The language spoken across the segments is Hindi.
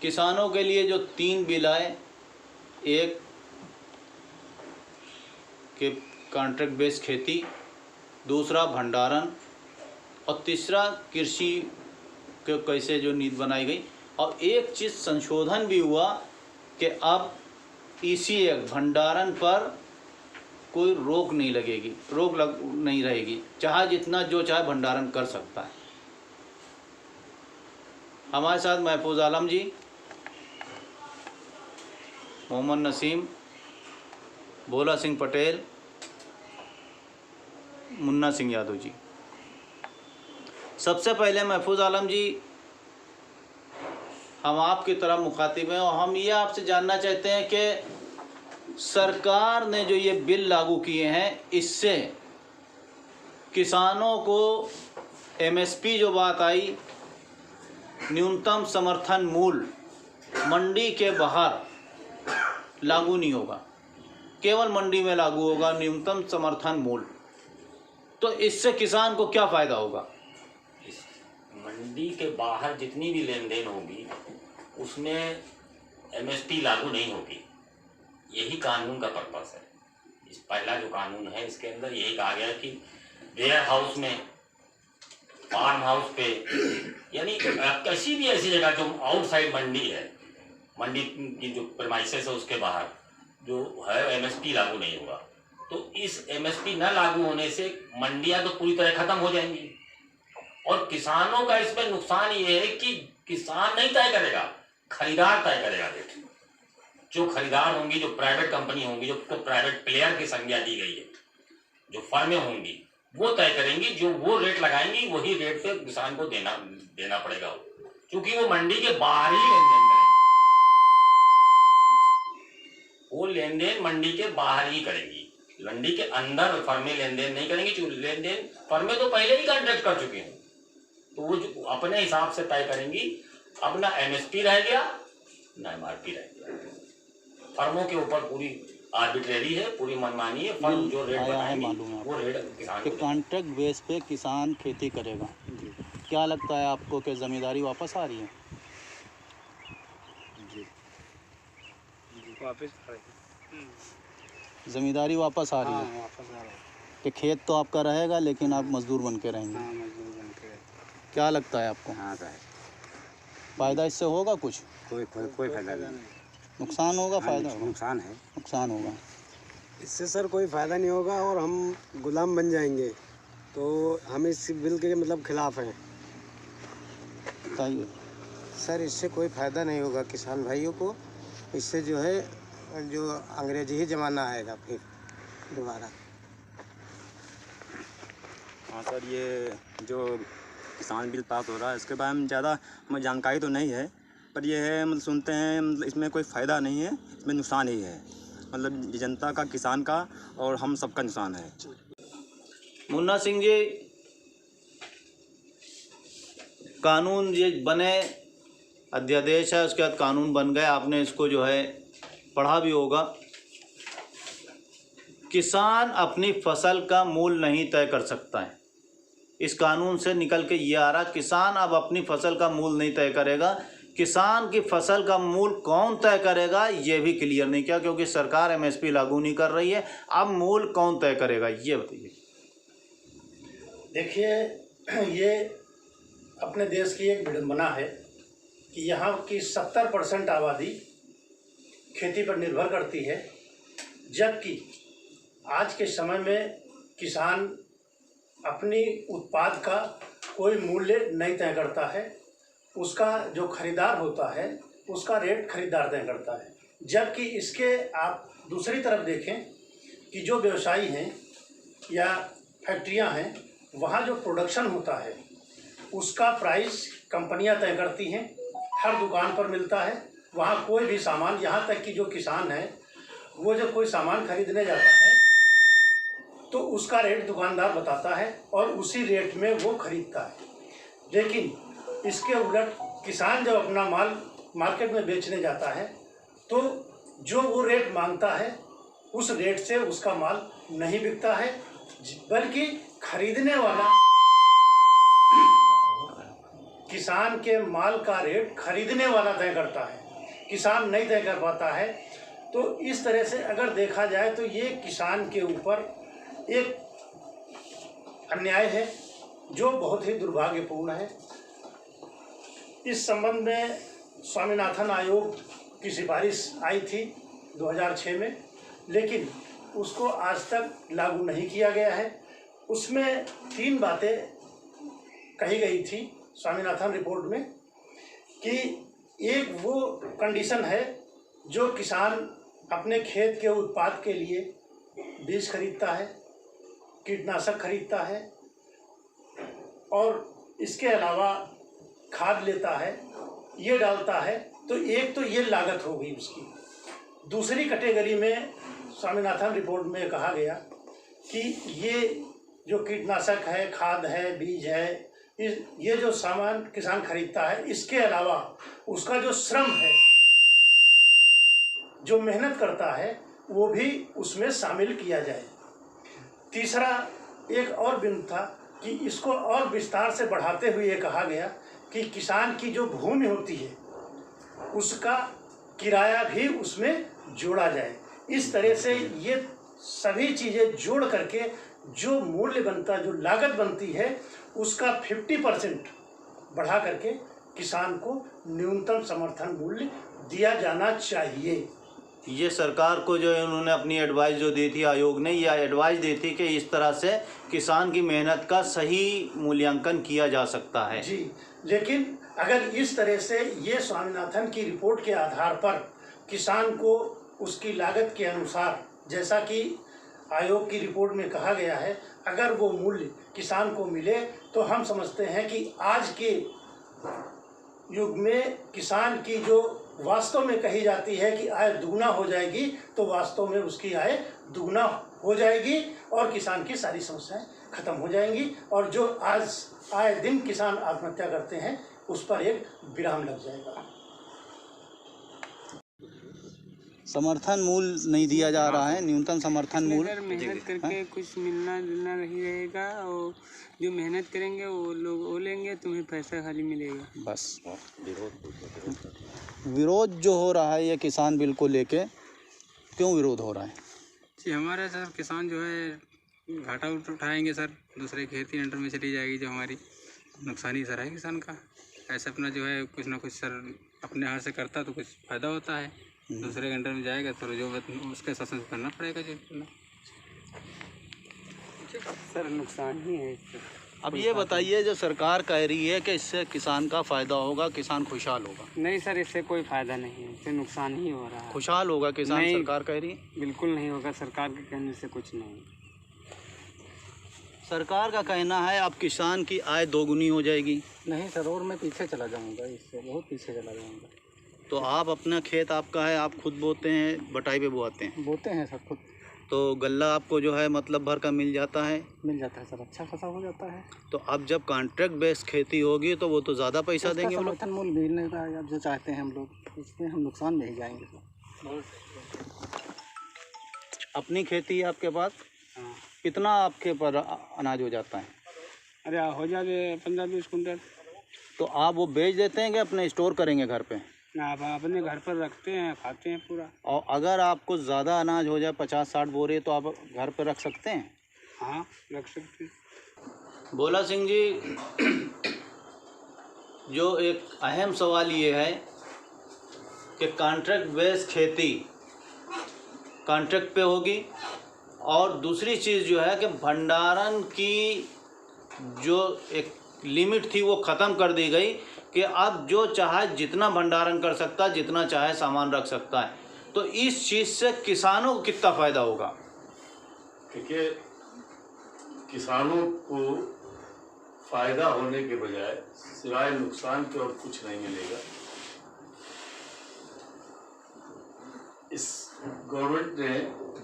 किसानों के लिए जो 3 बिल आए, एक कि कॉन्ट्रैक्ट बेस्ड खेती, दूसरा भंडारण और तीसरा कृषि के कैसे जो नीति बनाई गई। और एक चीज़ संशोधन भी हुआ कि अब इसी एक भंडारण पर कोई रोक नहीं लगेगी, नहीं रहेगी, चाहे जितना जो चाहे भंडारण कर सकता है। हमारे साथ महफूज आलम जी, मोहम्मद नसीम, भोला सिंह पटेल, मुन्ना सिंह यादव जी। सबसे पहले महफूज आलम जी, हम आपकी तरफ मुखातिब हैं और हम ये आपसे जानना चाहते हैं कि सरकार ने जो ये बिल लागू किए हैं, इससे किसानों को एमएसपी जो बात आई, न्यूनतम समर्थन मूल्य मंडी के बाहर लागू नहीं होगा, केवल मंडी में लागू होगा न्यूनतम समर्थन मूल्य। तो इससे किसान को क्या फ़ायदा होगा? मंडी के बाहर जितनी भी लेन देन होगी उसमें एमएसपी लागू नहीं होगी। यही कानून का पर्पस है। इस पहला जो कानून है इसके अंदर यही कहा गया कि वेयर हाउस में, फार्म हाउस पे, यानी किसी भी ऐसी जगह जो आउटसाइड मंडी है, मंडी की जो प्रेमाइसेस है उसके बाहर जो है एमएसपी लागू नहीं होगा। तो इस एमएसपी न लागू होने से मंडियां तो पूरी तरह खत्म हो जाएंगी और किसानों का इसमें नुकसान ये है कि किसान नहीं तय करेगा, खरीदार तय करेगा रेट। जो खरीदार होंगी, जो प्राइवेट कंपनी होंगी, जो प्राइवेट प्लेयर की संज्ञा दी गई है, जो फर्में होंगी वो तय करेंगी, जो वो रेट लगाएंगी वही रेट पे किसान को देना पड़ेगा, क्योंकि वो मंडी के बाहर ही लेन देन करेंगे। वो लेन देन मंडी के बाहर ही करेंगी, मंडी के अंदर फर्में लेन देन नहीं करेंगी। क्योंकि लेन देन फर्में तो पहले ही कॉन्ट्रैक्ट कर चुकी हैं, तो वो जो अपने हिसाब से तय करेंगी। अब ना एमएसपी रह गया ना एमआरपी रह गया, फर्मों के ऊपर पूरी आर्बिट्रेरी है, पूरी मनमानी है। फर्म जो रेट बनाएंगे वो रेट किसान को। कॉन्ट्रैक्ट बेस पे किसान खेती करेगा, क्या लगता है आपको कि ज़मींदारी वापस आ रही है? जी वापस आ रही है। ज़मींदारी वापस आ रही है? हाँ, वापस आ रही है कि खेत तो आपका रहेगा लेकिन आप मजदूर बन के रहेंगे। हाँ, मजदूर बन के। क्या लगता है आपको? हाँ सर, फ़ायदा इससे होगा कुछ? कोई फायदा नहीं। नुकसान होगा? फ़ायदा होगा? नुकसान है। नुकसान होगा। इससे सर कोई फ़ायदा नहीं होगा और हम गुलाम बन जाएंगे, तो हम इस बिल के मतलब खिलाफ हैं। बताइए सर। इससे कोई फ़ायदा नहीं होगा किसान भाइयों को। इससे जो है जो अंग्रेजी ही ज़माना आएगा फिर दोबारा। हाँ सर, ये जो किसान बिल पास हो रहा है इसके बारे में ज़्यादा हमें जानकारी तो नहीं है, पर ये है मतलब सुनते हैं मतलब इसमें कोई फ़ायदा नहीं है, इसमें नुकसान ही है। मतलब जनता का, किसान का और हम सबका नुकसान है। मुन्ना सिंह जी, कानून ये बने, अध्यादेश है उसके बाद कानून बन गए, आपने इसको जो है पढ़ा भी होगा। किसान अपनी फसल का मूल्य नहीं तय कर सकता है। इस कानून से निकल के ये आ रहा, किसान अब अपनी फसल का मूल्य नहीं तय करेगा। किसान की फसल का मूल्य कौन तय करेगा ये भी क्लियर नहीं किया, क्योंकि सरकार एमएसपी लागू नहीं कर रही है। अब मूल्य कौन तय करेगा ये बताइए। देखिए, ये अपने देश की एक विडंबना है कि यहाँ की 70% आबादी खेती पर निर्भर करती है, जबकि आज के समय में किसान अपनी उत्पाद का कोई मूल्य नहीं तय करता है। उसका जो खरीदार होता है उसका रेट खरीदार तय करता है। जबकि इसके आप दूसरी तरफ देखें कि जो व्यवसायी हैं या फैक्ट्रियां हैं, वहाँ जो प्रोडक्शन होता है उसका प्राइस कंपनियां तय करती हैं, हर दुकान पर मिलता है। वहाँ कोई भी सामान, यहाँ तक कि जो किसान है वो जब कोई सामान खरीदने जाता है तो उसका रेट दुकानदार बताता है और उसी रेट में वो खरीदता है। लेकिन इसके उलट किसान जब अपना माल मार्केट में बेचने जाता है तो जो वो रेट मांगता है उस रेट से उसका माल नहीं बिकता है, बल्कि खरीदने वाला किसान के माल का रेट खरीदने वाला तय करता है, किसान नहीं तय कर पाता है। तो इस तरह से अगर देखा जाए तो ये किसान के ऊपर एक अन्याय है जो बहुत ही दुर्भाग्यपूर्ण है। इस संबंध में स्वामीनाथन आयोग की सिफारिश आई थी 2006 में, लेकिन उसको आज तक लागू नहीं किया गया है। उसमें 3 बातें कही गई थी स्वामीनाथन रिपोर्ट में कि एक वो कंडीशन है जो किसान अपने खेत के उत्पाद के लिए बीज खरीदता है, कीटनाशक खरीदता है और इसके अलावा खाद लेता है, ये डालता है, तो एक तो ये लागत हो गई उसकी। दूसरी कैटेगरी में स्वामीनाथन रिपोर्ट में कहा गया कि ये जो कीटनाशक है, खाद है, बीज है, ये जो सामान किसान खरीदता है, इसके अलावा उसका जो श्रम है, जो मेहनत करता है, वो भी उसमें शामिल किया जाए। तीसरा एक और बिंदु था कि इसको और विस्तार से बढ़ाते हुए ये कहा गया कि किसान की जो भूमि होती है उसका किराया भी उसमें जोड़ा जाए। इस तरह से ये सभी चीज़ें जोड़ करके जो मूल्य बनता, जो लागत बनती है, उसका 50% बढ़ा करके किसान को न्यूनतम समर्थन मूल्य दिया जाना चाहिए। ये सरकार को जो है उन्होंने अपनी एडवाइस जो दी थी, आयोग ने यह एडवाइस दी थी कि इस तरह से किसान की मेहनत का सही मूल्यांकन किया जा सकता है। जी, लेकिन अगर इस तरह से ये स्वामीनाथन की रिपोर्ट के आधार पर किसान को उसकी लागत के अनुसार, जैसा कि आयोग की रिपोर्ट में कहा गया है, अगर वो मूल्य किसान को मिले तो हम समझते हैं कि आज के युग में किसान की जो वास्तव में कही जाती है कि आय दुगना हो जाएगी, तो वास्तव में उसकी आय दुगना हो जाएगी और किसान की सारी समस्याएं खत्म हो जाएंगी। और जो आज आए दिन किसान आत्महत्या करते हैं उस पर एक विराम लग जाएगा। समर्थन मूल्य नहीं दिया जा रहा है, न्यूनतम समर्थन मूल्य। अगर मेहनत करके कुछ मिलना जुलना नहीं रहेगा और जो मेहनत करेंगे वो लोग वो लेंगे, तुम्हें पैसा खाली मिलेगा। बस विरोध जो हो रहा है ये किसान बिल को लेके, क्यों विरोध हो रहा है? जी, हमारे सर किसान जो है घाटा उठाएंगे सर, दूसरे खेती अंडर में चली जाएगी जो हमारी, नुकसान ही सर है किसान का। ऐसे अपना जो है कुछ ना कुछ सर अपने हाथ से करता तो कुछ फ़ायदा होता है, दूसरे के अंडर में जाएगा तो जो उसके शासन करना पड़ेगा जो करना। सर नुकसान ही है इससे। अब ये बताइए, जो सरकार कह रही है कि इससे किसान का फ़ायदा होगा, किसान खुशहाल होगा। नहीं सर, इससे कोई फ़ायदा नहीं है, इससे नुकसान ही हो रहा है। खुशहाल होगा किसान, नहीं, सरकार कह रही है? बिल्कुल नहीं होगा, सरकार के कहने से कुछ नहीं। सरकार का कहना है अब किसान की आय दोगुनी हो जाएगी। नहीं सर, और मैं पीछे चला जाऊंगा, इससे बहुत पीछे चला जाऊंगा। तो आप अपना खेत आपका है, आप खुद बोते हैं, बटाई पे बोआते हैं? बोते हैं सर खुद। तो गल्ला आपको जो है मतलब भर का मिल जाता है? मिल जाता है सर, अच्छा खासा हो जाता है। तो अब जब कॉन्ट्रैक्ट बेस खेती होगी तो वो तो ज़्यादा पैसा देंगे वो लोग। समर्थन मूल्य मिलने का अब जो चाहते हैं हम लोग, इसमें हम नुकसान में ही जाएंगे सर। अपनी खेती है आपके पास? हाँ। कितना आपके पर अनाज हो जाता है? अरे हो जाए 15-20 कुंटल। तो आप वो बेच देते हैं कि अपने स्टोर करेंगे घर पे? ना, आप अपने घर पर रखते हैं, खाते हैं पूरा। और अगर आपको ज़्यादा अनाज हो जाए 50-60 बोरे, तो आप घर पे रख सकते हैं? हाँ, रख सकते हैं। भोला सिंह जी, जो एक अहम सवाल ये है कि कॉन्ट्रैक्ट बेस खेती कॉन्ट्रैक्ट पे होगी, और दूसरी चीज़ जो है कि भंडारण की जो एक लिमिट थी वो ख़त्म कर दी गई कि अब जो चाहे जितना भंडारण कर सकता है, जितना चाहे सामान रख सकता है। तो इस चीज़ से किसानों को कितना फ़ायदा होगा? देखिए, किसानों को फ़ायदा होने के बजाय सिवाय नुकसान के और कुछ नहीं मिलेगा। इस गवर्नमेंट ने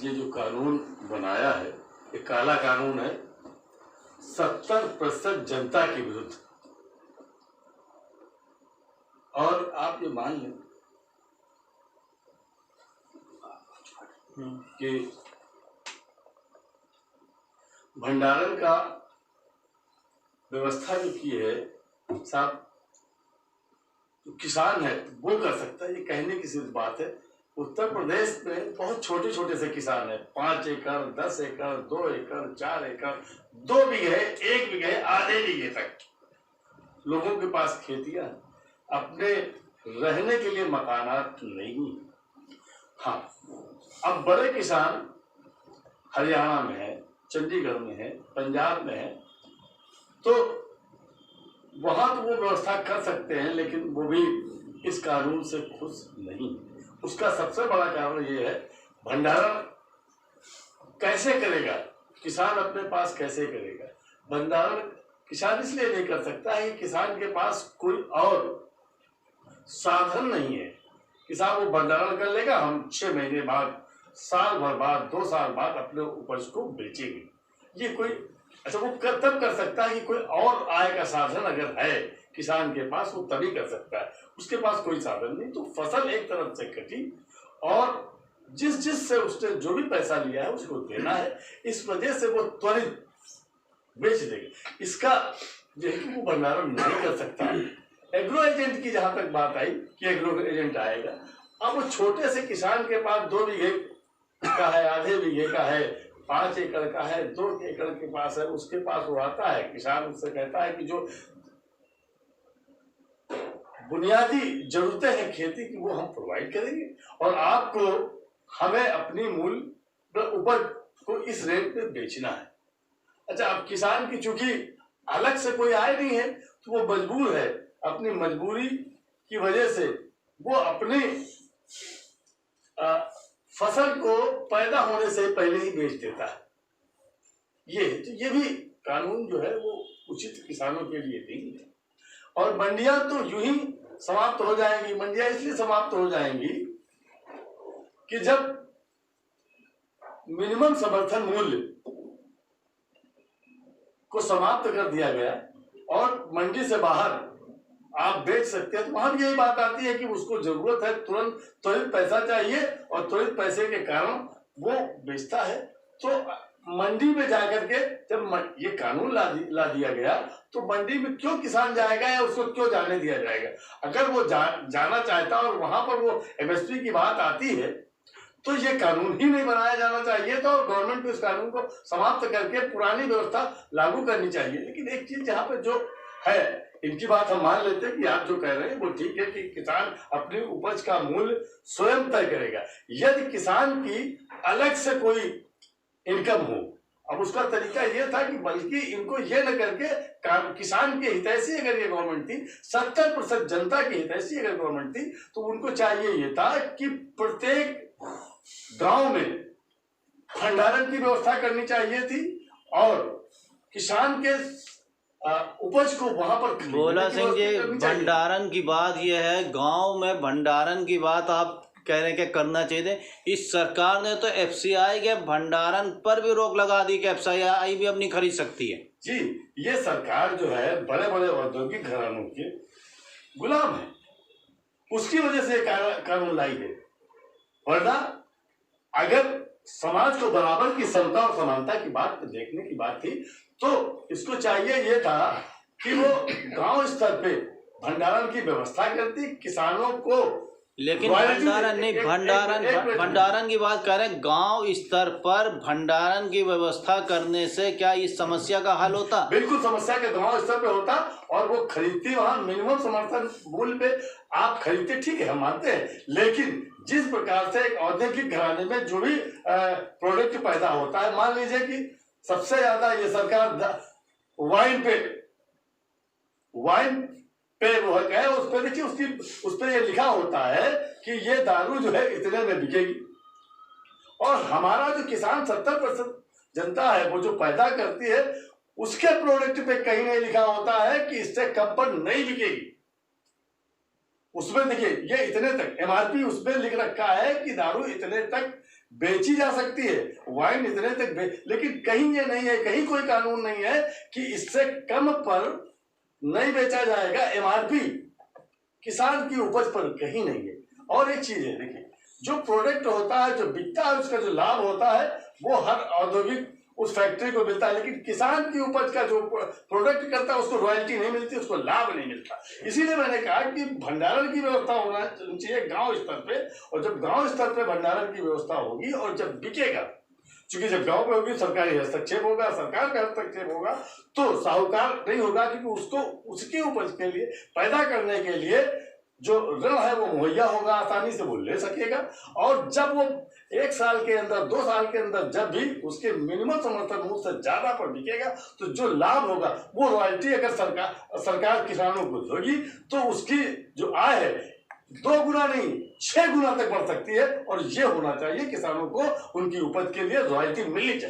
ये जो कानून बनाया है, ये काला कानून है 70% जनता के विरुद्ध। और आप ये मान लें कि भंडारण का व्यवस्था जो की है साहब, जो किसान है वो कर सकता है, ये कहने की सिर्फ बात है। उत्तर प्रदेश में बहुत छोटे छोटे से किसान हैं, 5 एकड़, 10 एकड़, 2 एकड़, 4 एकड़, 2 बीघे, 1 बीघे, आधे बीघे तक लोगों के पास खेतियां, अपने रहने के लिए मकानात नहीं। हाँ, अब बड़े किसान हरियाणा में है, चंडीगढ़ में है, पंजाब में है, तो वहां तो वो व्यवस्था कर सकते हैं, लेकिन वो भी इस कानून से खुश नहीं। उसका सबसे बड़ा कारण ये है, भंडारण कैसे करेगा किसान, अपने पास कैसे करेगा भंडारण? किसान इसलिए नहीं कर सकता है कि किसान के पास कोई और साधन नहीं है। किसान वो भंडारण कर लेगा, हम 6 महीने बाद, साल भर बाद, 2 साल बाद अपने उपज को बेचेंगे। ये कोई अच्छा वो तब कर सकता है कि कोई और आय का साधन अगर है किसान के पास, वो तभी कर सकता है। उसके पास कोई साधन नहीं, तो फसल एक तरफ से कटी और जिस से उसने जो भी पैसा लिया है उसको देना है, इस वजह से वो त्वरित बेच देगा। इसका जो है कि वो भंडारण नहीं कर सकता। एग्रो एजेंट की जहां तक बात आई कि एग्रो एजेंट आएगा, अब वो छोटे से किसान के पास 2 बीघे का है, आधे बीघे का है, 5 एकड़ का है, 2 एकड़ के पास है, उसके पास वो आता है किसान, उससे कहता है कि जो बुनियादी जरूरतें हैं खेती की वो हम प्रोवाइड करेंगे और आपको हमें अपनी मूल उपज को इस रेट पे बेचना है। अच्छा, अब किसान की चूंकि अलग से कोई आय नहीं है, तो वो मजबूर है, अपनी मजबूरी की वजह से वो अपनी फसल को पैदा होने से पहले ही बेच देता है। ये भी कानून जो है वो उचित किसानों के लिए नहीं है। और मंडियां तो यूं ही समाप्त हो जाएंगी। मंडियां इसलिए समाप्त हो जाएंगी कि जब मिनिमम समर्थन मूल्य को समाप्त कर दिया गया और मंडी से बाहर आप बेच सकते हैं, तो वहां भी यही बात आती है कि उसको जरूरत है, तुरंत त्वरित पैसा चाहिए और त्वरित पैसे के कारण वो बेचता है। तो मंडी में जाकर के जब ये कानून ला दिया गया, तो मंडी में क्यों किसान जाएगा या उसको क्यों जाने दिया जाएगा? अगर वो जाना चाहता और वहां पर वो एमएसपी की बात आती है, तो ये कानून ही नहीं बनाया जाना चाहिए था और गवर्नमेंट को इस कानून को समाप्त करके पुरानी व्यवस्था लागू करनी चाहिए। लेकिन एक चीज यहाँ पे जो है, इनकी बात हम मान लेते हैं कि आप जो कह रहे हैं वो ठीक है कि किसान अपनी उपज का मूल्य स्वयं तय करेगा। यदि किसान की अलग से कोई इनकम हो, अब उसका तरीका ये था कि बल्कि इनको ये न करके किसान के हितैषी अगर ये गवर्नमेंट थी, 70% जनता की हितैषी अगर गवर्नमेंट थी, तो उनको चाहिए ये था कि प्रत्येक गांव में भंडारण की व्यवस्था करनी चाहिए थी और किसान के उपज को वहां पर भोला सिंह जी, भंडारण की बात यह है, गांव में भंडारण की बात आप कह रहे हैं कि करना चाहिए। इस सरकार ने तो एफसीआई के भंडारण पर भी रोक लगा दी कि एफसीआई भी अपनी खरीद सकती है। जी, ये सरकार जो है बड़े बड़े औद्योगिक घरानों के गुलाम है, उसकी वजह से कानून लाई है। वरना अगर समाज को बराबर की समता और समानता की बात देखने की बात थी, तो इसको चाहिए ये था कि वो गांव स्तर पे भंडारण की व्यवस्था करती, किसानों को। लेकिन भंडारण नहीं, भंडारण की बात कर रहे हैं, गांव स्तर पर भंडारण की व्यवस्था करने से क्या इस समस्या का हल होता? बिल्कुल, समस्या के गांव स्तर पे होता और वो खरीदती वहां मिनिमम समर्थन मूल्य पे आप खरीदते, ठीक है हम मानते हैं। लेकिन जिस प्रकार से एक औद्योगिक घराने में जो भी प्रोडक्ट पैदा होता है, मान लीजिए कि सबसे ज्यादा ये सरकार वाइन पे वो है, उस पर देखिए उस पर ये लिखा होता है कि ये दारू जो है इतने में बिकेगी, और हमारा जो किसान 70% जनता है वो जो पैदा करती है, उसके प्रोडक्ट पे कहीं नहीं लिखा होता है कि इससे कम पर नहीं बिकेगी। उसमें देखिए ये इतने तक एमआरपी उसमें लिख रखा है कि दारू इतने तक बेची जा सकती है, वाइन इतने तक लेकिन कहीं ये नहीं है, कहीं कोई कानून नहीं है कि इससे कम पर नहीं बेचा जाएगा। एमआरपी किसान की उपज पर कहीं नहीं है। और एक चीज है, देखिए जो प्रोडक्ट होता है, जो बिकता है, उसका जो लाभ होता है, वो हर औद्योगिक उस फैक्ट्री को मिलता है, लेकिन किसान की उपज का जो प्रोडक्ट करता है उसको रॉयल्टी नहीं मिलती, उसको लाभ नहीं मिलता। इसीलिए मैंने कहा कि भंडारण की व्यवस्था होना चाहिए गांव स्तर पे, और जब गांव स्तर पे भंडारण की व्यवस्था होगी और जब बिकेगा, क्योंकि जब गांव पे होगी सरकारी हस्तक्षेप होगा, सरकार का हस्तक्षेप होगा, तो साहूकार नहीं होगा, क्योंकि उसको उसकी उपज के लिए पैदा करने के लिए जो ऋण है वो मुहैया होगा, आसानी से वो ले सकेगा। और जब वो 1 साल के अंदर 2 साल के अंदर जब भी उसके मिनिमम समर्थन मूल्य से ज्यादा पर बिकेगा, तो जो लाभ होगा वो रॉयल्टी अगर सरकार किसानों को देगी, तो उसकी जो आय है 2 गुना नहीं 6 गुना तक बढ़ सकती है। और ये होना चाहिए, किसानों को उनकी उपज के लिए रॉयल्टी मिलनी चाहिए।